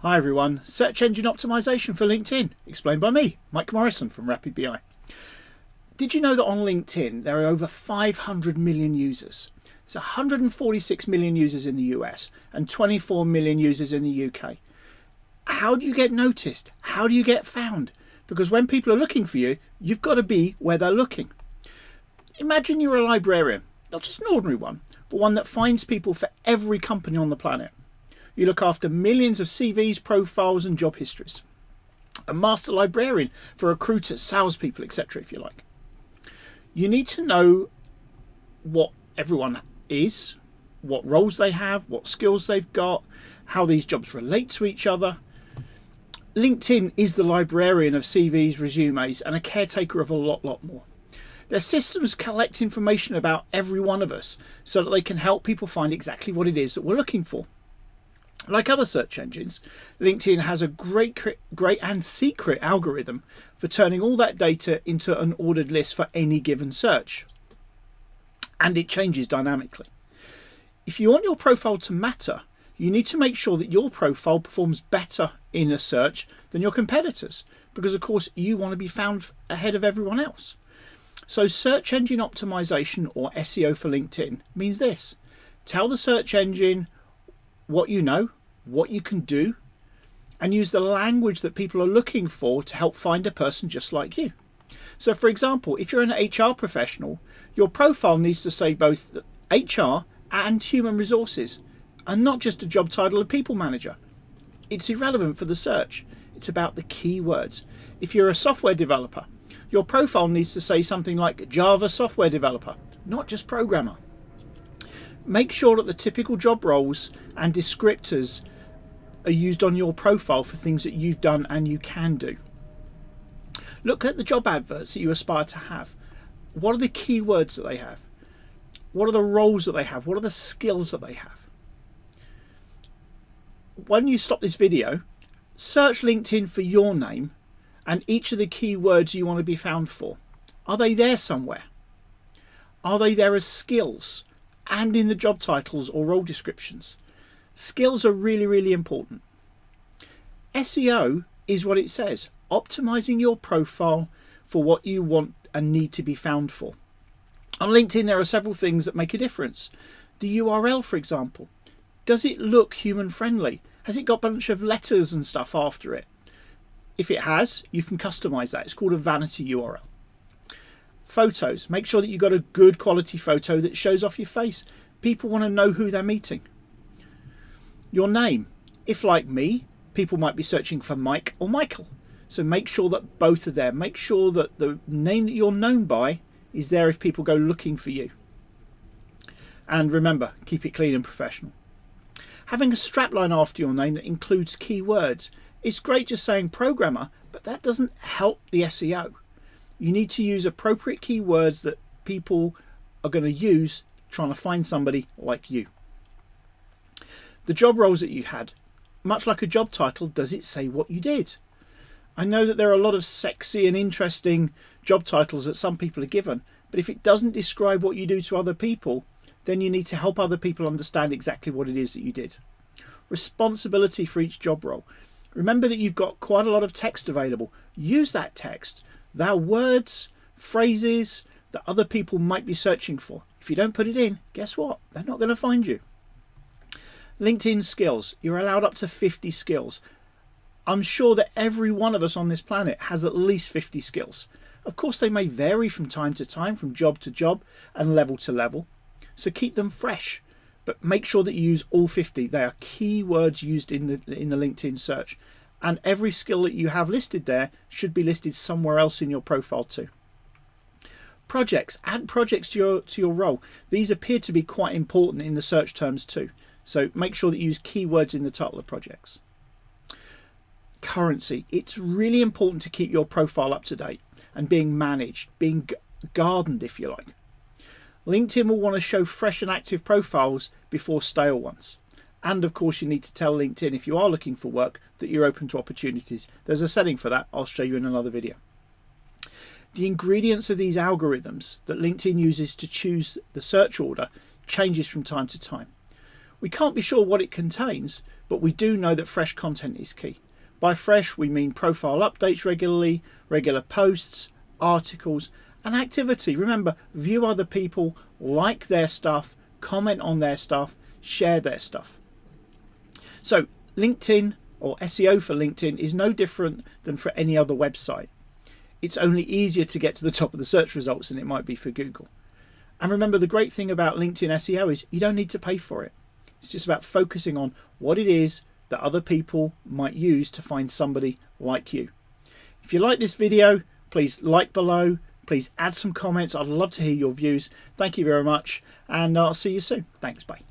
Hi everyone, search engine optimization for LinkedIn, explained by me, Mike Morrison from RapidBI. Did you know that on LinkedIn there are over 500 million users? It's 146 million users in the US and 24 million users in the UK. How do you get noticed? How do you get found? Because when people are looking for you, you've got to be where they're looking. Imagine you're a librarian, not just an ordinary one, but one that finds people for every company on the planet. You look after millions of CVs, profiles and job histories. A master librarian for recruiters, salespeople, etc. if you like. You need to know what everyone is, what roles they have, what skills they've got, how these jobs relate to each other. LinkedIn is the librarian of CVs, resumes and a caretaker of a lot more. Their systems collect information about every one of us so that they can help people find exactly what it is that we're looking for. Like other search engines, LinkedIn has a great and secret algorithm for turning all that data into an ordered list for any given search. And it changes dynamically. If you want your profile to matter, you need to make sure that your profile performs better in a search than your competitors, because of course you want to be found ahead of everyone else. So search engine optimization, or SEO for LinkedIn, means this: tell the search engine what you know, what you can do, and use the language that people are looking for to help find a person just like you. So for example, if you're an HR professional, your profile needs to say both HR and human resources, and not just a job title of people manager. It's irrelevant for the search. It's about the keywords. If you're a software developer, your profile needs to say something like Java software developer, not just programmer. Make sure that the typical job roles and descriptors are used on your profile for things that you've done and you can do. Look at the job adverts that you aspire to have. What are the keywords that they have? What are the roles that they have? What are the skills that they have? When you stop this video, search LinkedIn for your name and each of the keywords you want to be found for. Are they there somewhere? Are they there as skills and in the job titles or role descriptions? Skills are really important. SEO is what it says: optimizing your profile for what you want and need to be found for. On LinkedIn there are several things that make a difference. The URL, for example, does it look human friendly? Has it got a bunch of letters and stuff after it? If it has, you can customize that. It's called a vanity URL. Photos, make sure that you've got a good quality photo that shows off your face. People want to know who they're meeting. Your name, if like me, people might be searching for Mike or Michael. So make sure that both are there. Make sure that the name that you're known by is there if people go looking for you. And remember, keep it clean and professional. Having a strapline after your name that includes keywords. It's great just saying programmer, but that doesn't help the SEO. You need to use appropriate keywords that people are going to use trying to find somebody like you. The job roles that you had, much like a job title, does it say what you did? I know that there are a lot of sexy and interesting job titles that some people are given, but if it doesn't describe what you do to other people, then you need to help other people understand exactly what it is that you did. Responsibility for each job role. Remember that you've got quite a lot of text available. Use that text. There are words, phrases that other people might be searching for. If you don't put it in, guess what? They're not going to find you. LinkedIn skills. You're allowed up to 50 skills. I'm sure that every one of us on this planet has at least 50 skills. Of course, they may vary from time to time, from job to job and level to level. So keep them fresh, but make sure that you use all 50. They are keywords used in the LinkedIn search, and every skill that you have listed there should be listed somewhere else in your profile too. Projects. Add projects to your role. These appear to be quite important in the search terms too. So make sure that you use keywords in the title of projects. Currency. It's really important to keep your profile up to date and being managed, being gardened if you like. LinkedIn will want to show fresh and active profiles before stale ones. And of course you need to tell LinkedIn, if you are looking for work, that you're open to opportunities. There's a setting for that. I'll show you in another video. The ingredients of these algorithms that LinkedIn uses to choose the search order changes from time to time. We can't be sure what it contains, but we do know that fresh content is key. By fresh, we mean profile updates regularly, regular posts, articles, and activity. Remember, view other people, like their stuff, comment on their stuff, share their stuff. So LinkedIn, or SEO for LinkedIn, is no different than for any other website. It's only easier to get to the top of the search results than it might be for Google. And remember, the great thing about LinkedIn SEO is you don't need to pay for it. It's just about focusing on what it is that other people might use to find somebody like you. If you like this video, please like below. Please add some comments. I'd love to hear your views. Thank you very much, and I'll see you soon. Thanks, bye.